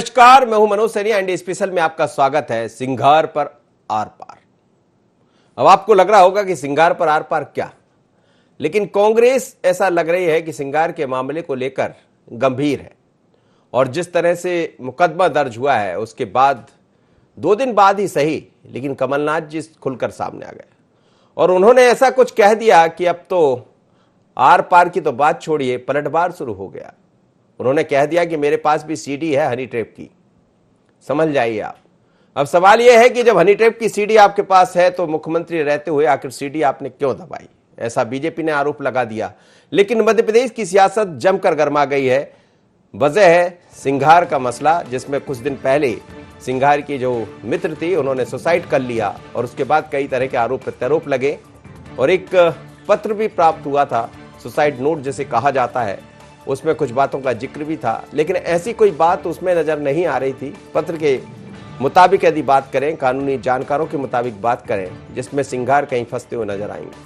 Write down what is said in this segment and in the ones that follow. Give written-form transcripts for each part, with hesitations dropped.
नमस्कार, मैं हूं मनोज सैनी। एनडी स्पेशल में आपका स्वागत है। सिंगार पर आर पार। अब आपको लग रहा होगा कि सिंगार पर आर पार क्या, लेकिन कांग्रेस ऐसा लग रही है कि सिंगार के मामले को लेकर गंभीर है। और जिस तरह से मुकदमा दर्ज हुआ है उसके बाद 2 दिन बाद ही सही, लेकिन कमलनाथ जी खुलकर सामने आ गए और उन्होंने ऐसा कुछ कह दिया कि अब तो आर पार की तो बात छोड़िए, पलटवार शुरू हो गया। उन्होंने कह दिया कि मेरे पास भी सीडी है हनी ट्रैप की। समझ जाइए आप। अब सवाल यह है कि जब हनी ट्रैप की सीडी आपके पास है तो मुख्यमंत्री रहते हुए आखिर सीडी आपने क्यों दबाई, ऐसा बीजेपी ने आरोप लगा दिया। लेकिन मध्य प्रदेश की सियासत जमकर गर्मा गई है। वजह है सिंघार का मसला, जिसमें कुछ दिन पहले सिंघार की जो मित्र थी उन्होंने सुसाइड कर लिया और उसके बाद कई तरह के आरोप प्रत्यारोप लगे और एक पत्र भी प्राप्त हुआ था, सुसाइड नोट जिसे कहा जाता है। उसमें कुछ बातों का जिक्र भी था, लेकिन ऐसी कोई बात उसमें नजर नहीं आ रही थी। पत्र के मुताबिक यदि बात करें, कानूनी जानकारों के मुताबिक बात करें, जिसमें सिंघार कहीं फंसते हुए नजर आएंगे।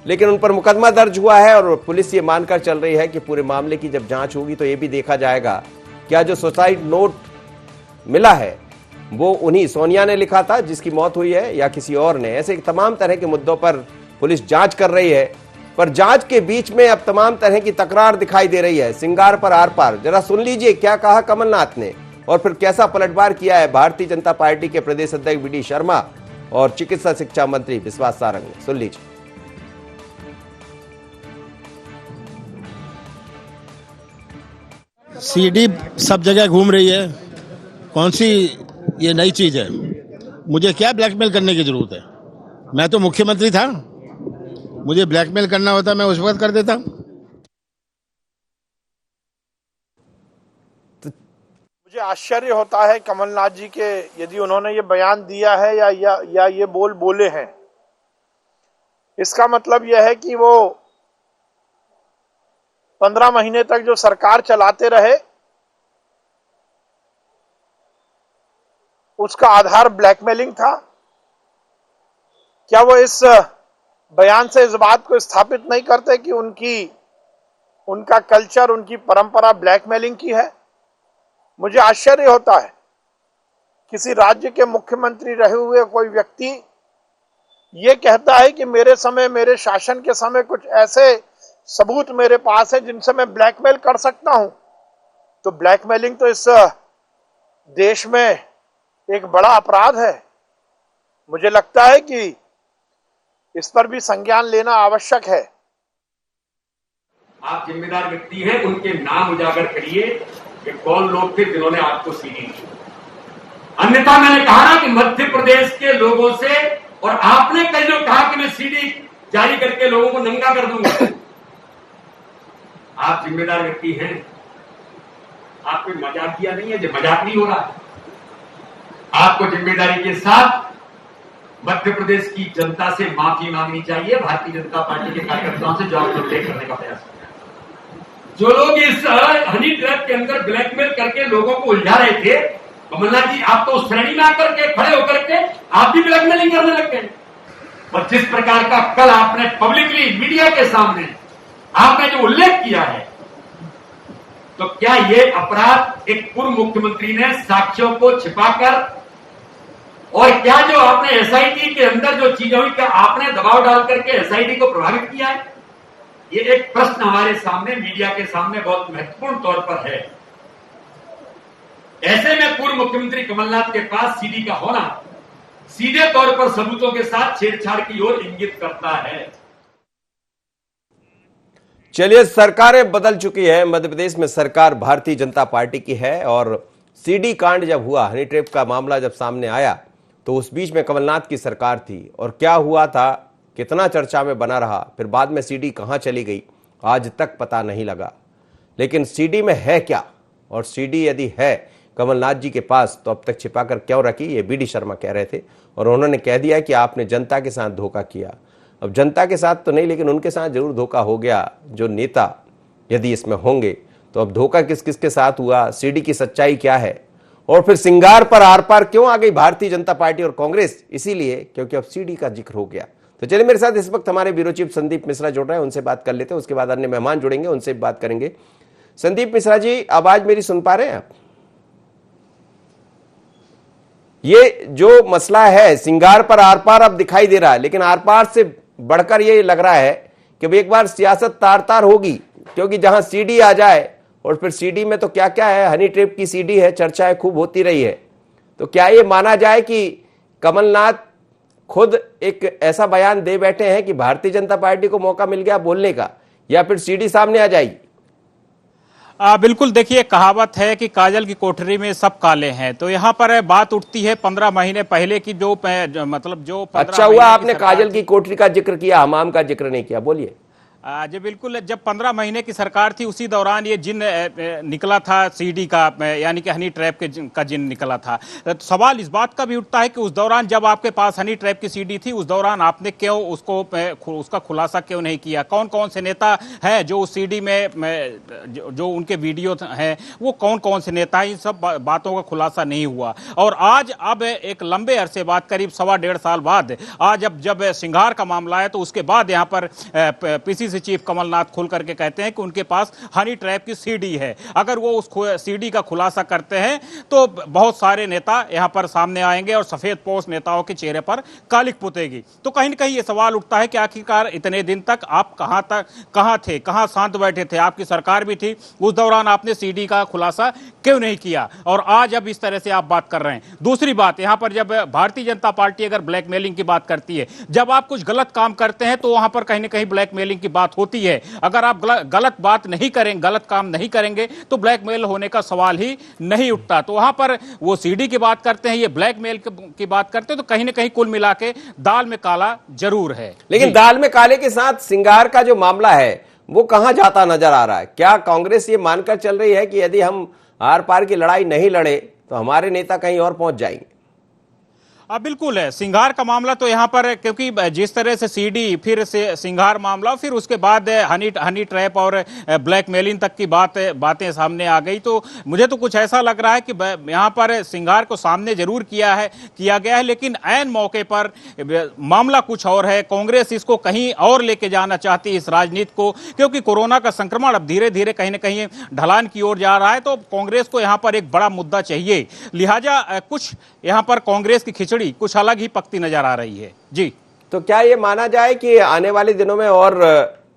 लेकिन उन पर मुकदमा दर्ज हुआ है और पुलिस ये मानकर चल रही है कि पूरे मामले की जब जांच होगी तो ये भी देखा जाएगा क्या जो सुसाइड नोट मिला है वो उन्हीं सोनिया ने लिखा था जिसकी मौत हुई है या किसी और ने। ऐसे तमाम तरह के मुद्दों पर पुलिस जांच कर रही है, पर जांच के बीच में अब तमाम तरह की तकरार दिखाई दे रही है। सिंगार पर आर पार, जरा सुन लीजिए क्या कहा कमलनाथ ने और फिर कैसा पलटवार किया है भारतीय जनता पार्टी के प्रदेश अध्यक्ष वी.डी. शर्मा और चिकित्सा शिक्षा मंत्री विश्वास सारंग ने। सुन लीजिए। सीडी सब जगह घूम रही है, कौन सी ये नई चीज है? मुझे क्या ब्लैकमेल करने की जरूरत है? मैं तो मुख्यमंत्री था, मुझे ब्लैकमेल करना होता मैं उस वक्त कर देता। मुझे आश्चर्य होता है कमलनाथ जी के, यदि उन्होंने ये बयान दिया है या ये बोले हैं, इसका मतलब यह है कि वो 15 महीने तक जो सरकार चलाते रहे उसका आधार ब्लैकमेलिंग था। क्या वो इस बयान से इस बात को स्थापित नहीं करते कि उनका कल्चर, उनकी परंपरा ब्लैकमेलिंग की है? मुझे आश्चर्य होता है किसी राज्य के मुख्यमंत्री रहे हुए कोई व्यक्ति ये कहता है कि मेरे समय, मेरे शासन के समय कुछ ऐसे सबूत मेरे पास है जिनसे मैं ब्लैकमेल कर सकता हूं। तो ब्लैकमेलिंग तो इस देश में एक बड़ा अपराध है। मुझे लगता है कि इस पर भी संज्ञान लेना आवश्यक है। आप जिम्मेदार व्यक्ति हैं, उनके नाम उजागर करिए कि कौन लोग थे जिन्होंने आपको सीडी दी। अन्यथा मैंने कहा ना कि मध्य प्रदेश के लोगों से, और आपने कई लोग कहा कि मैं सीडी जारी करके लोगों को नंगा कर दूंगा। आप जिम्मेदार व्यक्ति हैं, आप कोई मजाक किया नहीं है, जो मजाक नहीं हो रहा है। आपको जिम्मेदारी के साथ मध्य प्रदेश की जनता से माफी मांगनी चाहिए। भारतीय जनता पार्टी के कार्यकर्ताओं से जवाब करने का प्रयास किया। जो लोग इस हनी ट्रैप के अंदर ब्लैकमेल करके लोगों को उलझा रहे थे, कमलनाथ जी आप तो उस श्रेणी में आकर के खड़े होकर के आप भी ब्लैकमेलिंग करने लग गए। और जिस प्रकार का कल आपने पब्लिकली मीडिया के सामने आपने जो उल्लेख किया है, तो क्या ये अपराध एक पूर्व मुख्यमंत्री ने साक्ष्यों को छिपाकर, और क्या जो आपने एसआईटी के अंदर जो चीजें हुई, क्या आपने दबाव डाल करके एसआईटी को प्रभावित किया है? ये एक प्रश्न हमारे सामने, मीडिया के सामने बहुत महत्वपूर्ण तौर पर है। ऐसे में पूर्व मुख्यमंत्री कमलनाथ के पास सीडी का होना सीधे तौर पर सबूतों के साथ छेड़छाड़ की ओर इंगित करता है। चलिए, सरकारें बदल चुकी है। मध्य प्रदेश में सरकार भारतीय जनता पार्टी की है और सीडी कांड जब हुआ, हनी ट्रैप का मामला जब सामने आया, तो उस बीच में कमलनाथ की सरकार थी और क्या हुआ था, कितना चर्चा में बना रहा, फिर बाद में सीडी कहां चली गई आज तक पता नहीं लगा। लेकिन सीडी में है क्या, और सीडी यदि है कमलनाथ जी के पास तो अब तक छिपाकर क्यों रखी, ये वी.डी. शर्मा कह रहे थे। और उन्होंने कह दिया कि आपने जनता के साथ धोखा किया। अब जनता के साथ तो नहीं, लेकिन उनके साथ जरूर धोखा हो गया जो नेता यदि इसमें होंगे। तो अब धोखा किस किस के साथ हुआ, सीडी की सच्चाई क्या है, और फिर सिंगार पर आर पार क्यों आ गई भारतीय जनता पार्टी और कांग्रेस? इसीलिए क्योंकि अब सीडी का जिक्र हो गया। तो चलिए, मेरे साथ इस वक्त हमारे ब्यूरो चीफ संदीप मिश्रा जुड़ रहे हैं, उनसे बात कर लेते हैं। उसके बाद अन्य मेहमान जुड़ेंगे, उनसे बात करेंगे। संदीप मिश्रा जी, आवाज मेरी सुन पा रहे हैं आप? ये जो मसला है सिंगार पर आर पार अब दिखाई दे रहा है, लेकिन आर पार से बढ़कर ये लग रहा है कि अब एक बार सियासत तार तार होगी, क्योंकि जहां सीडी आ जाए, और फिर सीडी में तो क्या क्या है, हनी ट्रैप की सीडी है, चर्चाएं खूब होती रही है। तो क्या ये माना जाए कि कमलनाथ खुद एक ऐसा बयान दे बैठे हैं कि भारतीय जनता पार्टी को मौका मिल गया बोलने का, या फिर सीडी सामने आ जाएगी? बिल्कुल, देखिए कहावत है कि काजल की कोठरी में सब काले हैं, तो यहाँ पर बात उठती है 15 महीने पहले की जो मतलब जो 15 अच्छा हुआ आपने काजल की कोठरी का जिक्र किया, हमाम का जिक्र नहीं किया, बोलिए। जी बिल्कुल, जब 15 महीने की सरकार थी उसी दौरान ये जिन निकला था सीडी का, यानी कि हनी ट्रैप का जिन निकला था। तो सवाल इस बात का भी उठता है कि उस दौरान जब आपके पास हनी ट्रैप की सीडी थी, उस दौरान आपने क्यों उसका खुलासा क्यों नहीं किया? कौन कौन से नेता हैं जो उस सीडी में जो उनके वीडियो हैं, वो कौन कौन से नेता, इन सब बातों का खुलासा नहीं हुआ। और आज अब एक लंबे अरसे बाद, करीब 1.25 साल बाद, आज अब जब सिंघार का मामला है, तो उसके बाद यहाँ पर पीसीसी चीफ कमलनाथ खुल करके कहते हैं कि उनके पास हनी ट्रैप की सीडी है। अगर वो उस सीडी का खुलासा करते हैं तो बहुत सारे नेता यहां पर सामने आएंगे और सफेद पोश नेताओं के चेहरे पर कालिक पुतेगी। तो कहीं ना कहीं ये सवाल उठता है कि आखिरकार इतने दिन तक आप कहां थे, कहां शांत बैठे थे? आपकी सरकार भी थी, उस दौरान आपने सीडी का खुलासा क्यों नहीं किया? और आज अब इस तरह से आप बात कर रहे हैं। दूसरी बात, यहां पर जब भारतीय जनता पार्टी अगर ब्लैकमेलिंग की बात करती है, जब आप कुछ गलत काम करते हैं तो वहां पर कहीं ना कहीं ब्लैकमेलिंग की बात होती है। अगर आप गलत बात नहीं करेंगे, गलत काम नहीं करेंगे, तो ब्लैकमेल होने का सवाल ही नहीं उठता। तो वहां पर वो सीडी की बात करते हैं, ये ब्लैकमेल की बात करते हैं, तो कहीं ना कहीं कुल मिला के दाल में काला जरूर है। लेकिन दाल में काले के साथ सिंगार का जो मामला है वो कहां जाता नजर आ रहा है? क्या कांग्रेस ये मानकर चल रही है कि यदि हम आर पार की लड़ाई नहीं लड़े तो हमारे नेता कहीं और पहुंच जाएंगे? बिल्कुल है, सिंघार का मामला तो यहाँ पर, क्योंकि जिस तरह से सीडी, फिर से सिंघार मामला, फिर उसके बाद हनी ट्रैप और ब्लैकमेलिंग तक की बातें सामने आ गई, तो मुझे तो कुछ ऐसा लग रहा है कि यहाँ पर सिंघार को सामने जरूर किया गया है, लेकिन ऐन मौके पर मामला कुछ और है। कांग्रेस इसको कहीं और लेके जाना चाहती है, इस राजनीति को, क्योंकि कोरोना का संक्रमण अब धीरे धीरे कहीं ना कहीं ढलान की ओर जा रहा है। तो कांग्रेस को यहाँ पर एक बड़ा मुद्दा चाहिए, लिहाजा कुछ यहाँ पर कांग्रेस की खिचड़ी कुछ अलग ही पकती नजर आ रही है। जी, तो क्या ये माना जाए कि आने वाले दिनों में और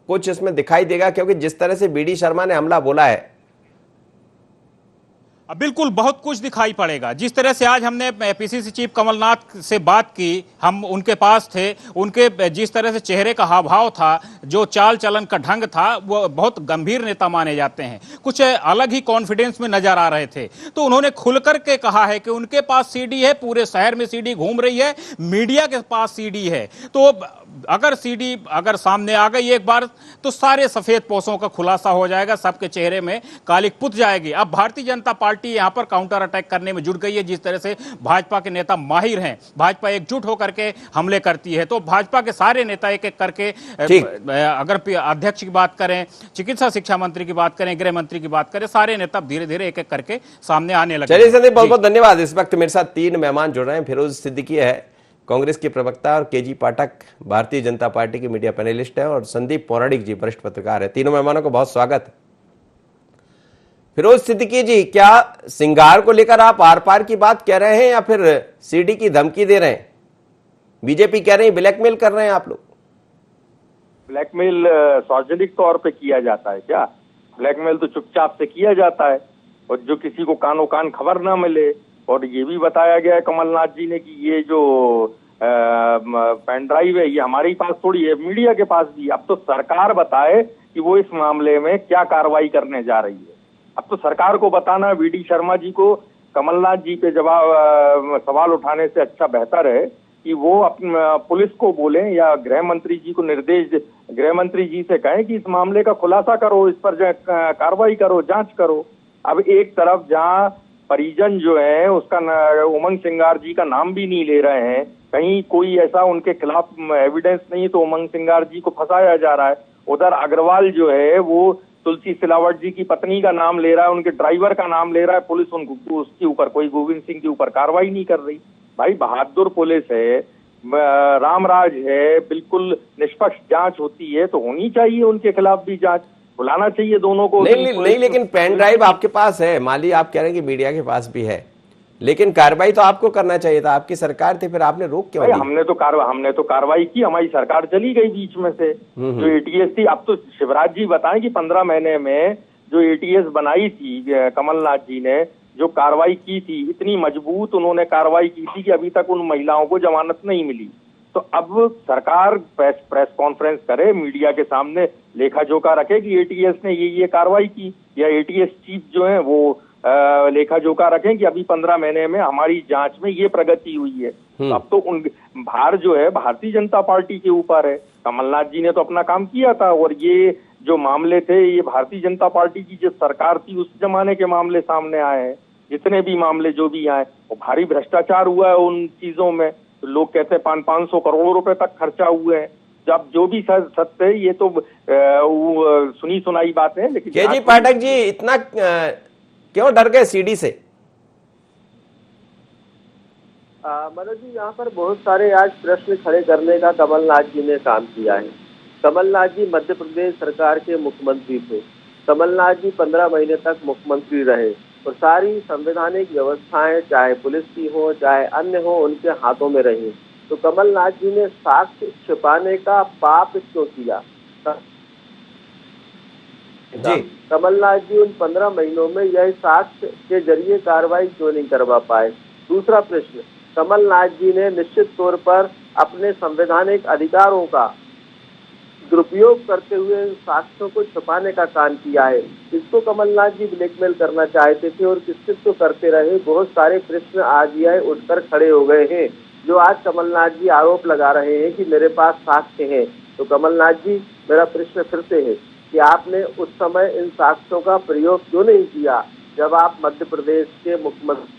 कुछ इसमें दिखाई देगा? क्योंकि जिस तरह से बीडी शर्मा ने हमला बोला है, बिल्कुल बहुत कुछ दिखाई पड़ेगा। जिस तरह से आज हमने पीसीसी चीफ कमलनाथ से बात की, हम उनके पास थे, उनके जिस तरह से चेहरे का हाव भाव था, जो चाल चलन का ढंग था, वो बहुत गंभीर नेता माने जाते हैं, कुछ अलग ही कॉन्फिडेंस में नजर आ रहे थे। तो उन्होंने खुल करके कहा है कि उनके पास सीडी है, पूरे शहर में सीडी घूम रही है, मीडिया के पास सीडी है। तो अगर सीडी अगर सामने आ गई एक बार, तो सारे सफेद पोशों का खुलासा हो जाएगा, सबके चेहरे में कालिक पुत जाएगी। अब भारतीय जनता पार्टी यहां पर काउंटर अटैक करने में जुट गई है। जिस तरह से भाजपा के नेता माहिर हैं, भाजपा एकजुट होकर के हमले करती है, तो भाजपा के सारे नेता एक एक करके, अगर अध्यक्ष की बात करें, चिकित्सा शिक्षा मंत्री की बात करें, गृह मंत्री की बात करें, सारे नेता धीरे धीरे एक एक करके सामने आने लगे। चलिए संदीप, बहुत बहुत धन्यवाद। इस वक्त मेरे साथ 3 मेहमान जुड़ रहे हैं। फिरोज सिद्दीकी है, कांग्रेस के प्रवक्ता, और केजी पाठक भारतीय जनता पार्टी के मीडिया पैनलिस्ट हैं, और संदीप पौराणिक जी वरिष्ठ पत्रकार है। तीनों मेहमानों को बहुत स्वागत है। फिरोज सिद्दीकी जी, क्या सिंगार को लेकर आप आर पार की बात कह रहे हैं या फिर सीडी की धमकी दे रहे हैं? बीजेपी कह रही है ब्लैकमेल कर रहे हैं आप लोग। ब्लैकमेल सार्वजनिक तौर पे किया जाता है क्या? ब्लैकमेल तो चुपचाप से किया जाता है, और जो किसी को कानो कान खबर ना मिले। और ये भी बताया गया है कमलनाथ जी ने कि ये जो पेन ड्राइव है, ये हमारे पास थोड़ी है, मीडिया के पास भी। अब तो सरकार बताए कि वो इस मामले में क्या कार्रवाई करने जा रही है। अब तो सरकार को बताना, वीडी शर्मा जी को कमलनाथ जी पे सवाल उठाने से अच्छा बेहतर है कि वो पुलिस को बोलें या गृह मंत्री जी को गृह मंत्री जी से कहें कि इस मामले का खुलासा करो, इस पर कार्रवाई करो, जांच करो। अब एक तरफ जहां परिजन जो है उसका उमंग सिंगार जी का नाम भी नहीं ले रहे हैं, कहीं कोई ऐसा उनके खिलाफ एविडेंस नहीं, तो उमंग सिंगार जी को फंसाया जा रहा है। उधर अग्रवाल जो है वो तुलसी सिलावट जी की पत्नी का नाम ले रहा है, उनके ड्राइवर का नाम ले रहा है। पुलिस उनको उसके ऊपर, कोई गोविंद सिंह के ऊपर कार्रवाई नहीं कर रही। भाई बहादुर पुलिस है, रामराज है, बिल्कुल निष्पक्ष जांच होती है, तो होनी चाहिए उनके खिलाफ भी जांच, बुलाना चाहिए दोनों को। नहीं, लेकिन पेन ड्राइव आपके पास है, माली आप कह रहे हैं कि मीडिया के पास भी है, लेकिन कार्रवाई तो आपको करना चाहिए था, आपकी सरकार थी, फिर आपने रोक क्यों भाई दी? हमने तो कार्रवाई की, हमारी सरकार चली गई बीच में से। जो एटीएस थी, अब तो शिवराज जी बताएं कि 15 महीने में जो एटीएस बनाई थी कमलनाथ जी ने, जो कार्रवाई की थी, इतनी मजबूत उन्होंने कार्रवाई की थी कि अभी तक उन महिलाओं को जमानत नहीं मिली। तो अब सरकार प्रेस कॉन्फ्रेंस करे, मीडिया के सामने लेखा जोखा रखे कि एटीएस ने ये कार्रवाई की, या एटीएस चीफ जो है वो लेखा जोखा रखें कि अभी 15 महीने में हमारी जांच में ये प्रगति हुई है। तो अब तो उन भार जो है भारतीय जनता पार्टी के ऊपर है। कमलनाथ जी ने तो अपना काम किया था, और ये जो मामले थे ये भारतीय जनता पार्टी की जो सरकार थी उस जमाने के मामले सामने आए हैं। जितने भी मामले जो भी आए, वो भारी भ्रष्टाचार हुआ है उन चीजों में। तो लोग कहते हैं 500 करोड़ रुपए तक खर्चा हुए हैं। जब जो भी सत्य है, ये तो सुनी सुनाई बातें हैं। लेकिन केजी पाठक जी, इतना क्यों डर गए सीडी से? मनोज जी, यहाँ पर बहुत सारे आज प्रश्न खड़े करने का कमलनाथ जी ने काम किया है। कमलनाथ जी मध्य प्रदेश सरकार के मुख्यमंत्री थे। कमलनाथ जी 15 महीने तक मुख्यमंत्री रहे, और सारी संवैधानिक व्यवस्थाएं चाहे पुलिस की हो चाहे अन्य हो उनके हाथों में रही। तो कमलनाथ जी ने साक्ष्य छिपाने का पाप क्यों किया? जी, कमलनाथ जी उन 15 महीनों में यह साक्ष्य के जरिए कार्रवाई क्यों नहीं करवा पाए? दूसरा प्रश्न, कमलनाथ जी ने निश्चित तौर पर अपने संवैधानिक अधिकारों का दुरुपयोग करते हुए साक्ष्यों को छुपाने का काम किया है। इसको कमलनाथ जी ब्लैकमेल करना चाहते थे, और किससे तो करते रहे। बहुत सारे प्रश्न आज यह उठकर खड़े हो गए हैं, जो आज कमलनाथ जी आरोप लगा रहे हैं कि मेरे पास साक्ष्य हैं। तो कमलनाथ जी, मेरा प्रश्न फिर से है कि आपने उस समय इन साक्ष्यों का प्रयोग क्यों नहीं किया जब आप मध्य प्रदेश के मुख्यमंत्री?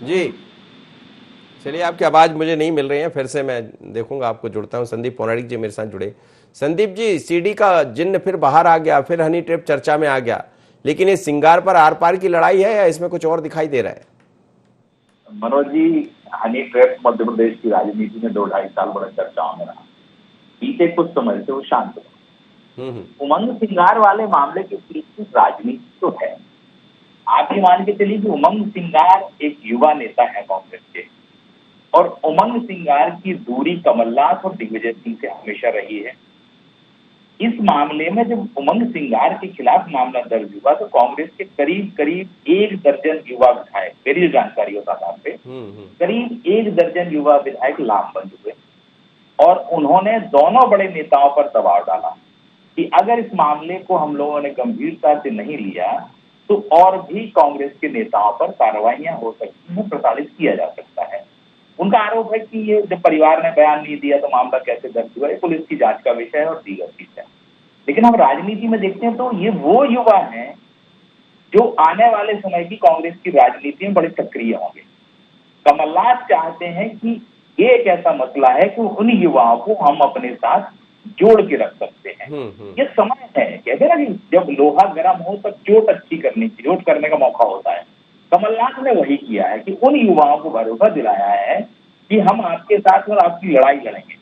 जी, चलिए, आपकी आवाज मुझे नहीं मिल रही है, फिर से मैं देखूंगा, आपको जुड़ता हूं। संदीप पौराणिक जी मेरे साथ जुड़े। संदीप जी, सीडी का जिन्न फिर बाहर आ गया, फिर हनी ट्रैप चर्चा में आ गया, लेकिन ये सिंगार पर आर पार की लड़ाई है या इसमें कुछ और दिखाई दे रहा है? मनोज जी, हनी ट्रैप मध्य प्रदेश की राजनीति में 2-2.5 साल बड़ा चर्चाओं में रहा। बीते कुछ समय से वो शांत हुआ। उमंग सिंगार वाले मामले के पीछे राजनीति तो है। आप ही मान के चलिए कि उमंग सिंगार एक युवा नेता है कांग्रेस के, और उमंग सिंगार की दूरी कमलनाथ और दिग्विजय सिंह से हमेशा रही है। इस मामले में जब उमंग सिंगार के खिलाफ मामला दर्ज हुआ तो कांग्रेस के करीब करीब 1 दर्जन युवा विधायक, मेरी जो जानकारी होता था पे करीब 1 दर्जन युवा विधायक लामबंद हुए, और उन्होंने दोनों बड़े नेताओं पर दबाव डाला कि अगर इस मामले को हम लोगों ने गंभीरता से नहीं लिया तो और भी कांग्रेस के नेताओं पर कार्रवाइयां हो सकती हैं, प्रताड़ित किया जा सकता है। उनका आरोप है कि ये जब परिवार ने बयान नहीं दिया तो मामला कैसे दर्ज हुआ, ये पुलिस की जांच का विषय है और दीगर चीज है। लेकिन हम राजनीति में देखते हैं तो ये वो युवा हैं जो आने वाले समय की कांग्रेस की राजनीति में बड़े सक्रिय होंगे। कमलनाथ चाहते हैं कि ये एक ऐसा मसला है कि उन युवाओं को हम अपने साथ जोड़ के रख सकते हैं। ये समय है, कहते हैं ना कि जब लोहा गर्म हो तब चोट अच्छी चोट करने का मौका होता है। कमलनाथ ने वही किया है कि उन युवाओं को भरोसा दिलाया है कि हम आपके साथ और आपकी लड़ाई लड़ेंगे।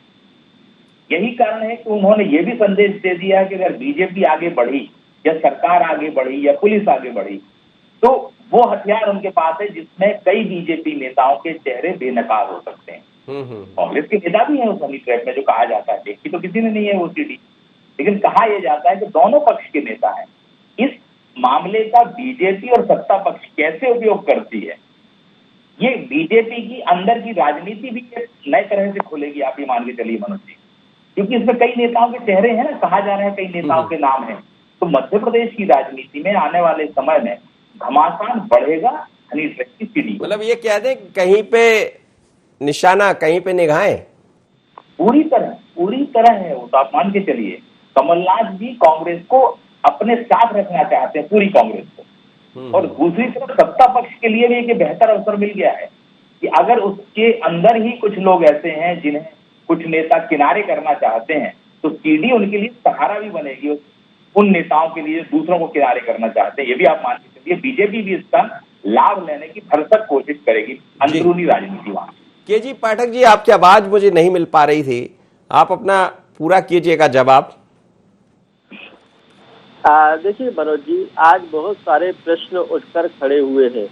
यही कारण है कि उन्होंने ये भी संदेश दे दिया है कि अगर बीजेपी आगे बढ़ी या सरकार आगे बढ़ी या पुलिस आगे बढ़ी तो वो हथियार उनके पास है जिसमें कई बीजेपी नेताओं के चेहरे बेनकाब हो सकते हैं। कांग्रेस के नेता भी है उस हनी ट्रैप में, जो कहा जाता है, देखी तो किसी ने नहीं है वो सीडी, लेकिन कहा यह जाता है कि दोनों पक्ष के नेता हैं। इस मामले का बीजेपी और सत्ता पक्ष कैसे उपयोग करती है, ये बीजेपी की अंदर की राजनीति भी नए तरह से खुलेगी, आप ये मान के चलिए मनोज जी, क्योंकि इसमें कई नेताओं के चेहरे हैं ना, कहा जा रहा है कई नेताओं के नाम हैं। तो मध्य प्रदेश की राजनीति में आने वाले समय में घमासान बढ़ेगा हनी ट्रैप की सीडी। मतलब ये कह दें कहीं पे निशाना, कहीं पे निगाहें पूरी तरह है वो, तो आप मान के चलिए कमलनाथ जी कांग्रेस को अपने साथ रखना चाहते हैं, पूरी कांग्रेस को। और दूसरी तरफ सत्ता पक्ष के लिए भी एक बेहतर अवसर मिल गया है कि अगर उसके अंदर ही कुछ लोग ऐसे हैं जिन्हें कुछ नेता किनारे करना चाहते हैं तो सीडी उनके लिए सहारा भी बनेगी उन नेताओं के लिए दूसरों को किनारे करना चाहते हैं। ये भी आप मान के चलिए बीजेपी भी इसका लाभ लेने की भरसक कोशिश करेगी अंदरूनी राजनीति वहां। केजी पाठक जी, आपकी आवाज मुझे नहीं मिल पा रही थी, आप अपना पूरा कीजिएगा जवाब। देखिए मनोज जी, आज बहुत सारे प्रश्न उठकर खड़े हुए हैं।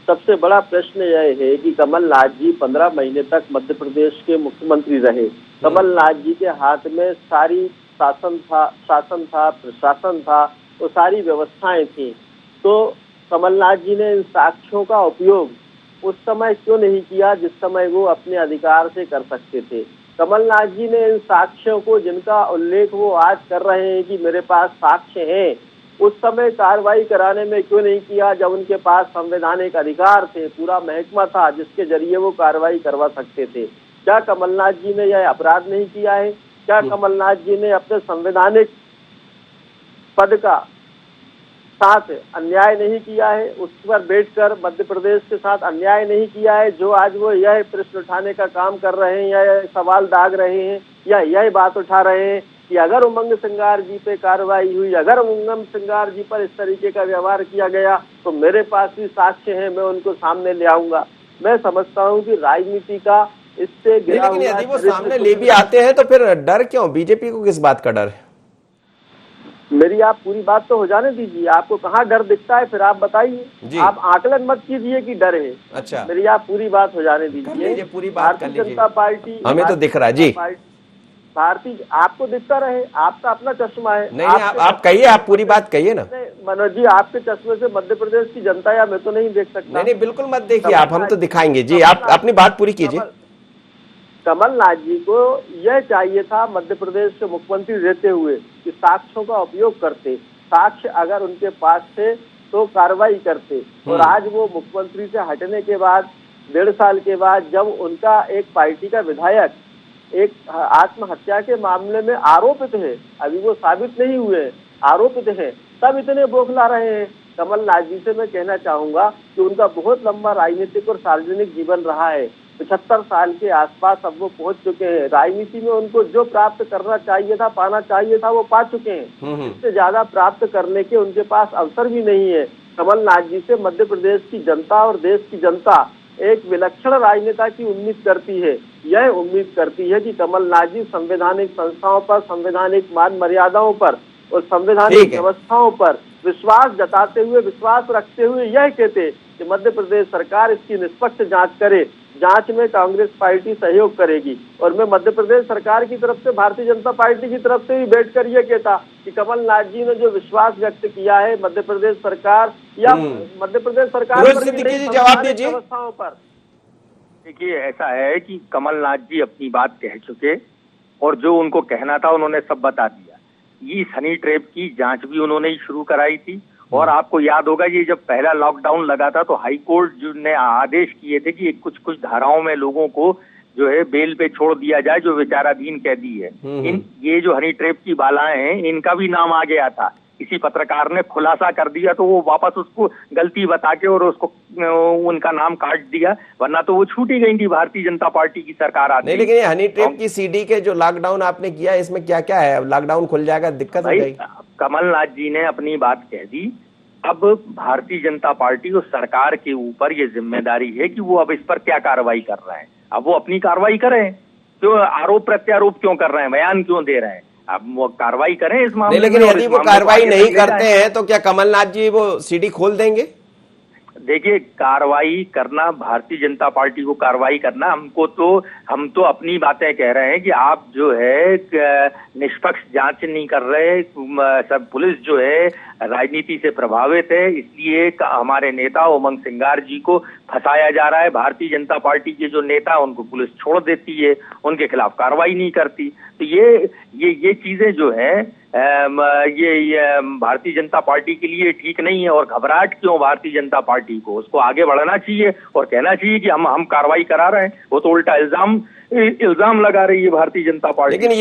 सबसे बड़ा प्रश्न यह है कि कमलनाथ जी 15 महीने तक मध्य प्रदेश के मुख्यमंत्री रहे। कमलनाथ जी के हाथ में सारी शासन था, प्रशासन था, वो सारी व्यवस्थाएं थी। तो कमलनाथ जी ने इन साक्ष्यों का उपयोग उस समय क्यों नहीं किया जिस समय वो अपने अधिकार से कर सकते थे। कमलनाथ जी ने इन साक्ष्यों को, जिनका उल्लेख वो आज कर रहे हैं कि मेरे पास साक्ष्य हैं, उस समय कार्रवाई कराने में क्यों नहीं किया जब उनके पास संवैधानिक अधिकार थे, पूरा महकमा था जिसके जरिए वो कार्रवाई करवा सकते थे। क्या कमलनाथ जी ने यह अपराध नहीं किया है? क्या कमलनाथ जी ने अपने संवैधानिक पद का साथ अन्याय नहीं किया है? उस पर बैठकर मध्य प्रदेश के साथ अन्याय नहीं किया है? जो आज वो यह प्रश्न उठाने का काम कर रहे हैं, या यह सवाल दाग रहे हैं, या यह बात उठा रहे हैं कि अगर उमंग सिंगार जी पे कार्रवाई हुई, अगर उमंग सिंगार जी पर इस तरीके का व्यवहार किया गया तो मेरे पास भी साक्ष्य है, मैं उनको सामने ले आऊंगा। मैं समझता हूँ कि राजनीति का इससे गिरा लेकिन हुआ यदि वो सामने ले भी आते हैं तो फिर डर क्यों? बीजेपी को किस बात का डर है? मेरी आप पूरी बात तो हो जाने दीजिए। आपको कहाँ डर दिखता है फिर आप बताइए। आप आकलन मत कीजिए कि डर है। अच्छा, मेरी आप पूरी बात हो जाने दीजिए। पूरी बात कर भारतीय लीजिए। जनता पार्टी, हमें तो दिख रहा है जी। भारतीय, आपको दिखता रहे, आपका अपना चश्मा है। नहीं, आप कहिए, आप पूरी बात कहिए ना। मनोज जी, आपके चश्मे से मध्य प्रदेश की जनता या मैं तो नहीं देख सकता। नहीं, बिल्कुल मत देखिए आप, हम तो दिखाएंगे जी। आप अपनी बात पूरी कीजिए। कमलनाथ जी को यह चाहिए था मध्य प्रदेश के मुख्यमंत्री रहते हुए कि साक्ष्यों का उपयोग करते। साक्ष्य अगर उनके पास थे तो कार्रवाई करते। और आज वो मुख्यमंत्री से हटने के बाद 1.5 साल के बाद जब उनका एक पार्टी का विधायक एक आत्महत्या के मामले में आरोपित है, अभी वो साबित नहीं हुए, आरोपित है, तब इतने बौखला रहे हैं। कमलनाथ जी से मैं कहना चाहूंगा कि उनका बहुत लंबा राजनीतिक और सार्वजनिक जीवन रहा है। 75 साल के आसपास अब वो पहुंच चुके हैं। राजनीति में उनको जो प्राप्त करना चाहिए था, पाना चाहिए था, वो पा चुके हैं। इससे ज्यादा प्राप्त करने के उनके पास अवसर भी नहीं है। कमलनाथ जी से मध्य प्रदेश की जनता और देश की जनता एक विलक्षण राजनेता की उम्मीद करती है। यह उम्मीद करती है कि कमलनाथ जी संवैधानिक संस्थाओं पर, संवैधानिक मान मर्यादाओं पर और संवैधानिक व्यवस्थाओं पर विश्वास जताते हुए, विश्वास रखते हुए यह कहते कि मध्य प्रदेश सरकार इसकी निष्पक्ष जांच करे। जांच में कांग्रेस पार्टी सहयोग करेगी। और मैं मध्य प्रदेश सरकार की तरफ से, भारतीय जनता पार्टी की तरफ से भी बैठकर ये कहता कि कमलनाथ जी ने जो विश्वास व्यक्त किया है मध्य प्रदेश सरकार या मध्य प्रदेश सरकार पर, जवाब दीजिए। व्यवस्थाओं पर। देखिए, ऐसा है कि कमलनाथ जी अपनी बात कह चुके और जो उनको कहना था उन्होंने सब बता दिया। ये हनी ट्रैप की जांच भी उन्होंने ही शुरू कराई थी। और आपको याद होगा, ये जब पहला लॉकडाउन लगा था तो हाई कोर्ट जो ने आदेश किए थे कि कुछ कुछ धाराओं में लोगों को जो है बेल पे छोड़ दिया जाए जो विचाराधीन कैदी है। ये जो हनी ट्रैप की बालाएं हैं, इनका भी नाम आ गया था। किसी पत्रकार ने खुलासा कर दिया तो वो वापस उसको गलती बता के और उसको उनका नाम काट दिया, वरना तो वो छूट ही गई थी भारतीय जनता पार्टी की सरकार आती। नहीं, लेकिन ये हनी ट्रैप की सीडी के जो लॉकडाउन आपने किया, इसमें क्या क्या है? अब लॉकडाउन खुल जाएगा, दिक्कत हो जाएगी। कमलनाथ जी ने अपनी बात कह दी। अब भारतीय जनता पार्टी और सरकार के ऊपर ये जिम्मेदारी है कि वो अब इस पर क्या कार्रवाई कर रहे हैं। अब वो अपनी कार्रवाई करें। क्यों आरोप प्रत्यारोप क्यों कर रहे हैं, बयान क्यों दे रहे हैं? अब वो कार्रवाई करें इस मामले में। लेकिन यदि वो कार्रवाई नहीं करते हैं तो क्या कमलनाथ जी वो सीडी खोल देंगे? देखिए, कार्रवाई करना, भारतीय जनता पार्टी को कार्रवाई करना, हम तो अपनी बातें कह रहे हैं कि आप जो है निष्पक्ष जांच नहीं कर रहे। सब पुलिस जो है राजनीति से प्रभावित है, इसलिए हमारे नेता उमंग सिंगार जी को फंसाया जा रहा है। भारतीय जनता पार्टी के जो नेता उनको पुलिस छोड़ देती है, उनके खिलाफ कार्रवाई नहीं करती। तो ये चीजें जो है ये भारतीय जनता पार्टी के लिए ठीक नहीं है। और घबराहट क्यों भारतीय जनता पार्टी को? उसको आगे बढ़ना चाहिए और कहना चाहिए कि हम कार्रवाई करा रहे हैं। वो तो उल्टा इल्जाम लगा रही है भारतीय जनता पार्टी। लेकिन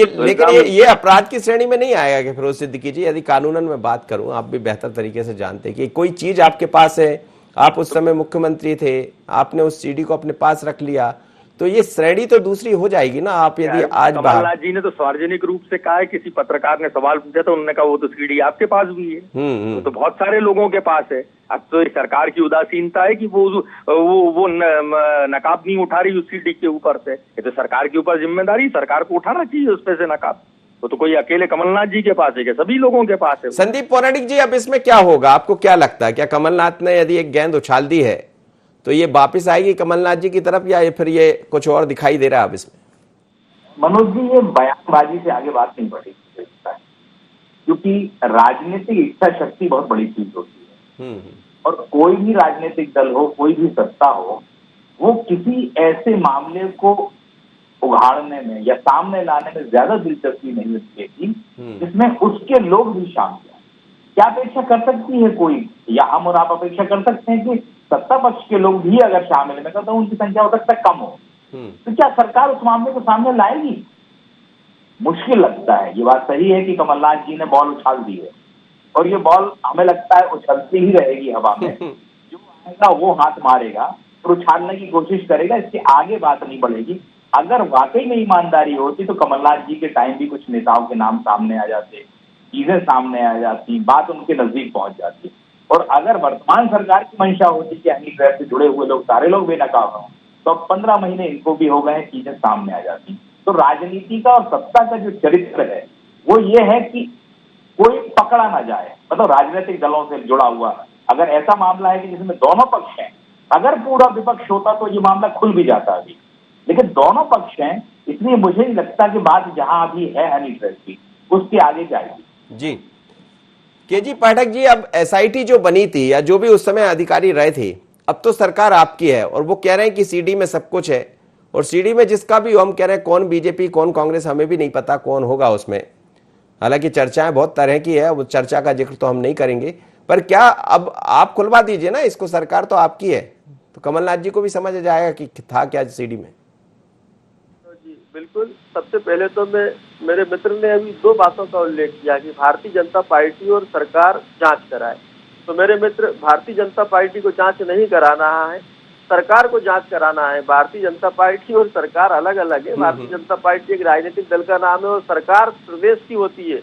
ये अपराध की श्रेणी में नहीं आएगा कि फिरोज सिद्दीकी जी? यदि कानूनन में बात करूं, आप भी बेहतर तरीके से जानते हैं कि कोई चीज आपके पास है, आप उस समय मुख्यमंत्री थे, आपने उस सीडी को अपने पास रख लिया, तो ये श्रेणी तो दूसरी हो जाएगी ना। आप यदि आज कमलनाथ जी ने तो सार्वजनिक रूप से कहा है, किसी पत्रकार ने सवाल पूछा तो उन्होंने कहा वो तो सीडी आपके पास भी है। तो बहुत सारे लोगों के पास है। अब तो सरकार की उदासीनता है कि वो नकाब नहीं उठा रही उस सीडी के ऊपर से। ये तो सरकार के ऊपर जिम्मेदारी, सरकार को उठाना चाहिए उस पे से नकाब। वो तो कोई अकेले कमलनाथ जी के पास है क्या, सभी लोगों के पास है। संदीप पौराणिक जी, अब इसमें क्या होगा, आपको क्या लगता है? क्या कमलनाथ ने यदि एक गेंद उछाल दी है तो ये वापिस आएगी कमलनाथ जी की तरफ, या फिर ये कुछ और दिखाई दे रहा है अब इसमें? मनोज जी, ये बयानबाजी से आगे बात नहीं बढ़ेगी, क्योंकि राजनीतिक इच्छा शक्ति बहुत बड़ी चीज होती है। और कोई भी राजनीतिक दल हो, कोई भी सत्ता हो, वो किसी ऐसे मामले को उघाड़ने में या सामने लाने में ज्यादा दिलचस्पी नहीं रखेगी जिसमें उसके लोग भी शामिल हैं। क्या अपेक्षा कर सकती है कोई, या हम और आप अपेक्षा कर सकते हैं कि सत्ता पक्ष के लोग भी अगर शामिल है, मैं कहता हूं उनकी संख्या हो सकता है कम हो, तो क्या सरकार उस मामले को सामने लाएगी? मुश्किल लगता है। ये बात सही है कि कमलनाथ जी ने बॉल उछाल दी है, और ये बॉल हमें लगता है उछलती ही रहेगी हवा में। जो आएगा वो हाथ मारेगा और उछालने की कोशिश करेगा, इसके आगे बात नहीं बढ़ेगी। अगर वाकई में ईमानदारी होती तो कमलनाथ जी के टाइम भी कुछ नेताओं के नाम सामने आ जाते, चीजें सामने आ जाती, बात उनके नजदीक पहुंच जाती। और अगर वर्तमान सरकार की मंशा होती कि हनी ट्रैप से जुड़े हुए लोग सारे लोग बेनकाब हों, तो अब 15 महीने इनको भी हो गए, चीजें सामने आ जाती। तो राजनीति का और सत्ता का जो चरित्र है वो ये है कि कोई पकड़ा ना जाए, मतलब राजनीतिक दलों से जुड़ा हुआ। अगर ऐसा मामला है कि जिसमें दोनों पक्ष हैं, अगर पूरा विपक्ष होता तो ये मामला खुल भी जाता अभी, लेकिन दोनों पक्ष हैं, इसलिए मुझे नहीं लगता कि बात जहां अभी है हनी ट्रैप की उसके आगे जाएगी। जी केजी पाठक जी, अब एसआईटी जो बनी थी या जो भी उस समय अधिकारी रहे थे, अब तो सरकार आपकी है और वो कह रहे हैं कि सीडी में सब कुछ है, और सीडी में जिसका भी हम कह रहे हैं कौन बीजेपी कौन कांग्रेस हमें भी नहीं पता कौन होगा उसमें। हालांकि चर्चाएं बहुत तरह की है, वो चर्चा का जिक्र तो हम नहीं करेंगे, पर क्या अब आप खुलवा दीजिए ना इसको, सरकार तो आपकी है, तो कमलनाथ जी को भी समझ जाएगा कि था क्या सीडी में। जी बिल्कुल। सबसे पहले तो मेरे मित्र ने अभी 2 बातों का उल्लेख किया कि भारतीय जनता पार्टी और सरकार जांच कराए। तो मेरे मित्र, भारतीय जनता पार्टी को जांच नहीं कराना है, सरकार को जांच कराना है। भारतीय जनता पार्टी और सरकार अलग अलग है। भारतीय जनता पार्टी एक राजनीतिक दल का नाम है और सरकार प्रदेश की होती है।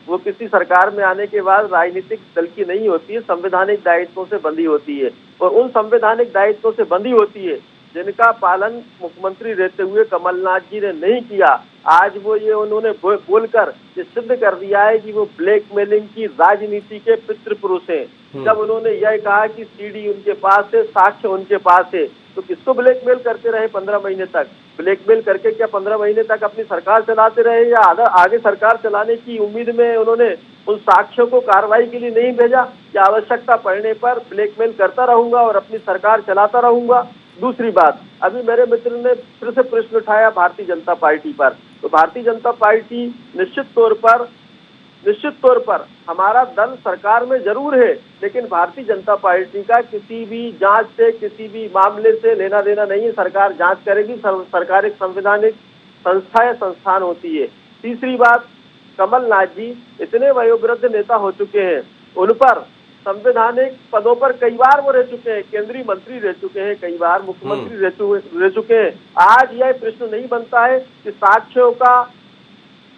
वो किसी सरकार में आने के बाद राजनीतिक दल की नहीं होती है, संवैधानिक दायित्वों से बंधी होती है। और उन संवैधानिक दायित्वों से बंधी होती है जिनका पालन मुख्यमंत्री रहते हुए कमलनाथ जी ने नहीं किया। आज वो ये उन्होंने बोलकर ये सिद्ध कर दिया है कि वो ब्लैकमेलिंग की राजनीति के पितृपुरुष हैं। जब उन्होंने यह कहा कि सीडी उनके पास है, साक्ष्य उनके पास है, तो किसको ब्लैकमेल करते रहे 15 महीने तक? ब्लैकमेल करके क्या 15 महीने तक अपनी सरकार चलाते रहे, या आगे सरकार चलाने की उम्मीद में उन्होंने उन साक्ष्यों को कार्रवाई के लिए नहीं भेजा कि आवश्यकता पड़ने पर ब्लैकमेल करता रहूंगा और अपनी सरकार चलाता रहूंगा? दूसरी बात, अभी मेरे मित्र ने फिर से प्रश्न उठाया भारतीय जनता पार्टी पर। तो भारतीय जनता पार्टी निश्चित तौर पर हमारा दल सरकार में जरूर है, लेकिन भारतीय जनता पार्टी का किसी भी जांच से, किसी भी मामले से लेना देना नहीं है। सरकार जांच करेगी, सरकार एक संवैधानिक संस्था या संस्थान होती है। तीसरी बात, कमलनाथ जी इतने वयोवृद्ध नेता हो चुके हैं, उन पर संवैधानिक पदों पर कई बार वो रह चुके हैं, केंद्रीय मंत्री रह चुके हैं, कई बार मुख्यमंत्री रह चुके हैं। आज यह प्रश्न नहीं बनता है कि साक्ष्यों का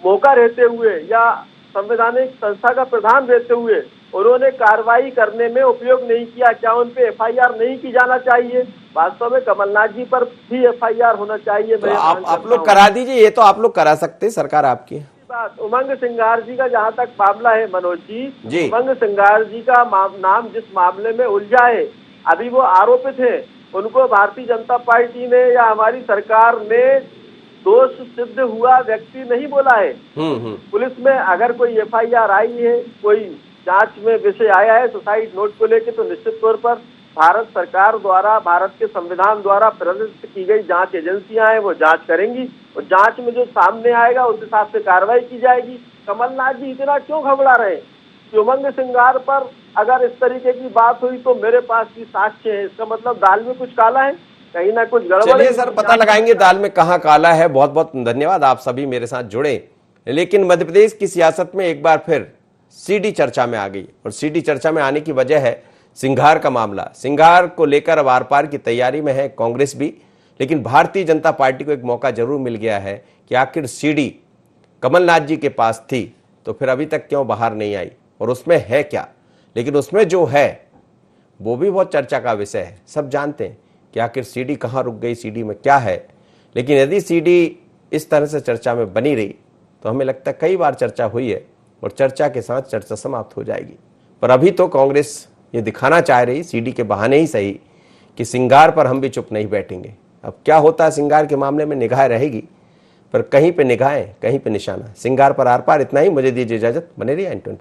मौका रहते हुए या संवैधानिक संस्था का प्रधान रहते हुए उन्होंने कार्रवाई करने में उपयोग नहीं किया, क्या उन पे एफआईआर नहीं की जाना चाहिए? वास्तव में कमलनाथ जी पर भी एफआईआर होना चाहिए। तो आप लोग करा दीजिए, ये तो आप लोग करा सकते हैं, सरकार आपकी है। बात उमंग सिंघार जी का जहाँ तक मामला है मनोज जी, उमंग सिंघार जी का नाम जिस मामले में उलझा है, अभी वो आरोपित है, उनको भारतीय जनता पार्टी ने या हमारी सरकार ने दोष सिद्ध हुआ व्यक्ति नहीं बोला है। पुलिस में अगर कोई एफआईआर आई है, कोई जांच में विषय आया है सुसाइड नोट को लेकर, तो निश्चित तौर पर भारत सरकार द्वारा, भारत के संविधान द्वारा प्रदर्शित की गई जांच एजेंसियां हैं, वो जांच करेंगी और जांच में जो सामने आएगा उस हिसाब से कार्रवाई की जाएगी। कमलनाथ जी इतना क्यों घबरा रहे? उमंग सिंघार पर अगर इस तरीके की बात हुई तो मेरे पास भी साक्ष्य है, इसका मतलब दाल में कुछ काला है, कहीं ना कुछ गड़बड़ है। चलिए सर, पता लगाएंगे दाल में कहाँ काला है। बहुत बहुत धन्यवाद, आप सभी मेरे साथ जुड़े। लेकिन मध्य प्रदेश की सियासत में एक बार फिर सीडी चर्चा में आ गई, और सीडी चर्चा में आने की वजह है सिंघार का मामला। सिंघार को लेकर अब आर पार की तैयारी में है कांग्रेस भी, लेकिन भारतीय जनता पार्टी को एक मौका जरूर मिल गया है कि आखिर सीडी कमलनाथ जी के पास थी तो फिर अभी तक क्यों बाहर नहीं आई, और उसमें है क्या। लेकिन उसमें जो है वो भी बहुत चर्चा का विषय है। सब जानते हैं कि आखिर सीडी कहाँ रुक गई, सीडी में क्या है। लेकिन यदि सीडी इस तरह से चर्चा में बनी रही तो हमें लगता है कई बार चर्चा हुई है और चर्चा के साथ चर्चा समाप्त हो जाएगी। पर अभी तो कांग्रेस ये दिखाना चाह रही, सीडी के बहाने ही सही, कि सिंगार पर हम भी चुप नहीं बैठेंगे। अब क्या होता है सिंगार के मामले में, निगाह रहेगी, पर कहीं पे निगाहें कहीं पे निशाना। सिंगार पर आर पार, इतना ही। मुझे दीजिए इजाजत, बने रहिए N20।